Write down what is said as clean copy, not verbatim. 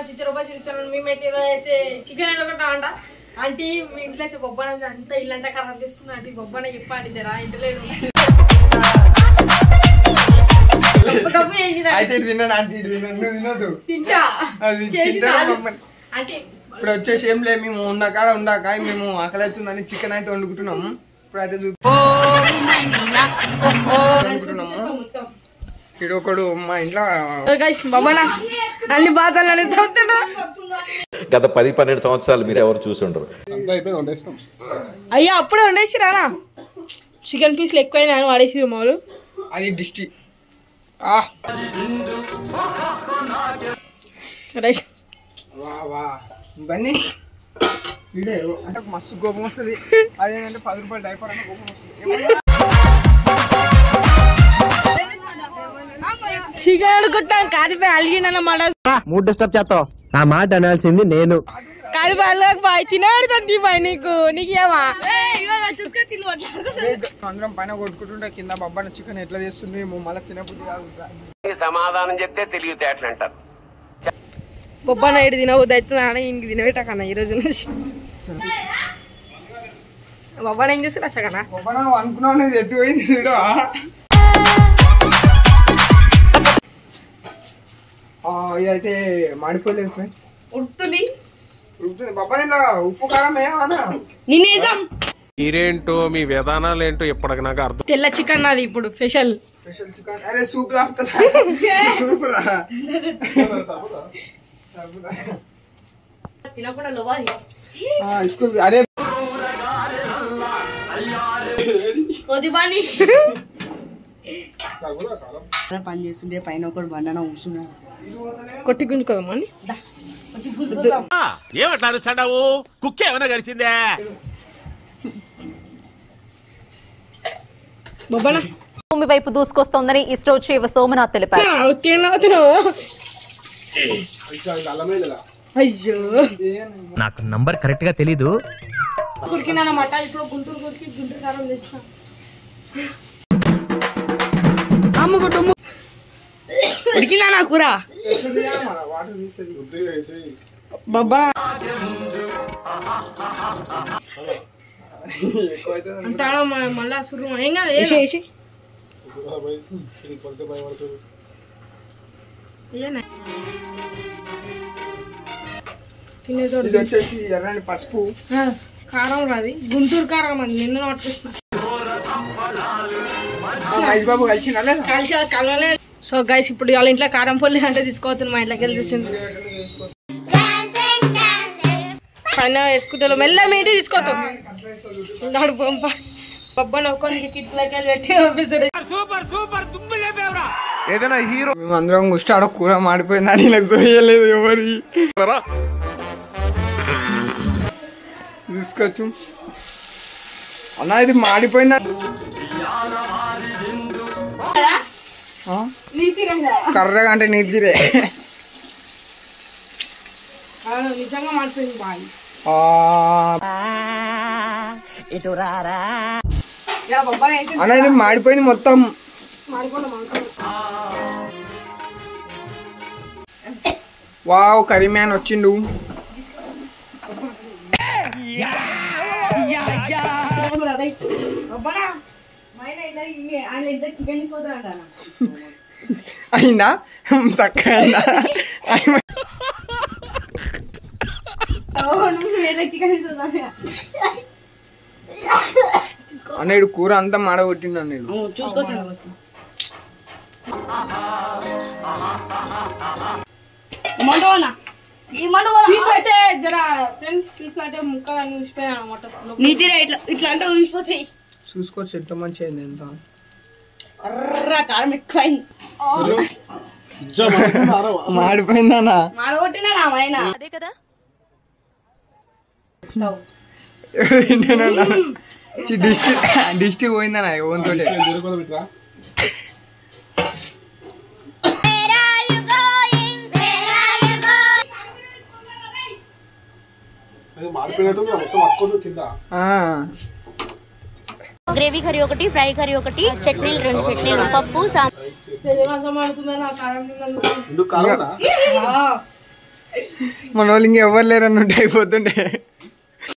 చిచ్చరూపాయ చిరుతాను మేమైతే అయితే చికెన్ ఒకటి అంట ఆంటీ మీ ఇంట్లో అయితే బొబ్బన అంతా ఇల్లంతా ఖరాబ్ చేసుకున్నా ఆంటీ బొబ్బన చెప్పండి జరా ఇంట్లో తింటా అంటే ఇప్పుడు వచ్చేసి ఏం లేదు మేము ఉండాక మేము ఆకలి అవుతుందని చికెన్ అయితే వండుకుంటున్నాము ఇప్పుడు అయితే ఒకడు మా ఇంట్లో అన్ని బాధలు గత 10-12 సంవత్సరాలు మీరు ఎవరు చూసి ఉండరు. అయ్యా అప్పుడే వండేసి రానా చికెన్ పీస్లు ఎక్కువైనా వాడేసి మామూలు అది డిస్టి ఇవన్నీ వీడే అంటే మస్తు కోపం వస్తుంది అదేంటంటే 10 రూపాయలు డైపర్ అంటే కోపం వస్తుంది చికెన్ అనుకుంటాం కారిపోయి అలిగినమాట మూడు డిస్టర్బ్ చేస్తావు ఆ మాట అనాల్సింది నేను కారిపోయి అల్లకి బాయ్ తినాడు తండ్రి బాయ్ నీకేమా అందరం పైన కొట్టుకుంటుంటే కింద బొబ్బన చికెన్ ఎట్లా చేస్తుంది మళ్ళీ తినబుద్ధి కాదు సమాధానం చెప్తే తెలియదు అంటారు బొబ్బన ఏడు తినబుద్ధి అవుతుంది ఇంక తినబెట్టకన్నా ఈ రోజు నుంచి బొబ్బన ఏం చేస్తారు అసలు బొబ్బన అనుకున్నావు ఎట్టు పోయింది చూడు ఇదైతే మాడిపోలేదు ఫ్రెండ్స్ ఉడుతుంది బొబ్బన ఇలా ఉప్పు కారం ఏమన్నా మీరేంటో మీ విధానాలు ఏంటో ఇప్పటికి నాకు అర్థం. తెల్ల చికెన్ అది ఇప్పుడు స్పెషల్ చికెన్ అరే సూప్ తాగుతుందా సూప్ రా స్కూల్ అరే పని చేస్తుంటే పైన ఒకటి బండన కూర్చున్నాడు కొట్టి గుంజుకోదామా ఏమట్లా అరుస్తాడావు కుక్క ఏమైనా గడిచిందే భూమి వైపు దూసుకొస్తోందని ఇస్రో చీఫ్ సోమనాథ్ తెలిపారు. అయ్యో నాకు నంబర్ కరెక్ట్ గా తెలీదు కురికినమాట ఇప్పుడు గుంటూరు కురికి గుంటూరు కారం తెచ్చిన ఉడికినా నా కూర బాబా అంటాడా మళ్ళా సురు ఏం కాదు వేసి ఇది వచ్చేసి ఎర్రని పసుపు కారం రాది గుంటూరు కారం అది నిన్న పట్టుకొచ్చిన బాబు కలిసి కలవలేదు. సో గైస్ ఇప్పుడు వాళ్ళ ఇంట్లో కారం పొల్లి అంటే తీసుకోవద్దు మా ఇంట్లోకి వెళ్ళి తీసింది పైన వేసుకుంటారు మెల్ల మీటి తీసుకోవద్దు బొబ్బను కొన్ని కిట్లకి వెళ్ళి పెట్టి పంపిస్తాడు. ఏదైనా హీరో మేము అందరం గుష్టి ఆడ కూర మాడిపోయిందని ఇలా చేయలేదు ఎవరి తీసుకొచ్చు అన్నా ఇది మాడిపోయిందా కర్రగా అంటే నీతిరే నిజంగా మాడిపోయింది బాయ్ అన్న ఇది మాడిపోయింది మొత్తం వావ్ కర్రీ మ్యాన్ వచ్చిండు అయిందా చక్కగా అన్నడు కూర అంతా మాడగొట్టిండు అన్నాడు చూసుకోవచ్చు ఎంత మంచిగా అయింది ఎంత మాడిపోయిందన్నా అదే కదా డిస్ట్రిక్ట్ పోయిందన్నా ఓన్తో గ్రేవీ కర్రీ ఒకటి, ఫ్రై కర్రీ ఒకటి, చట్నీలు 2 చట్నీలు, పప్పు మన వాళ్ళు ఇంకెవ్వరు లేరని ఉంటే అయిపోతుండే.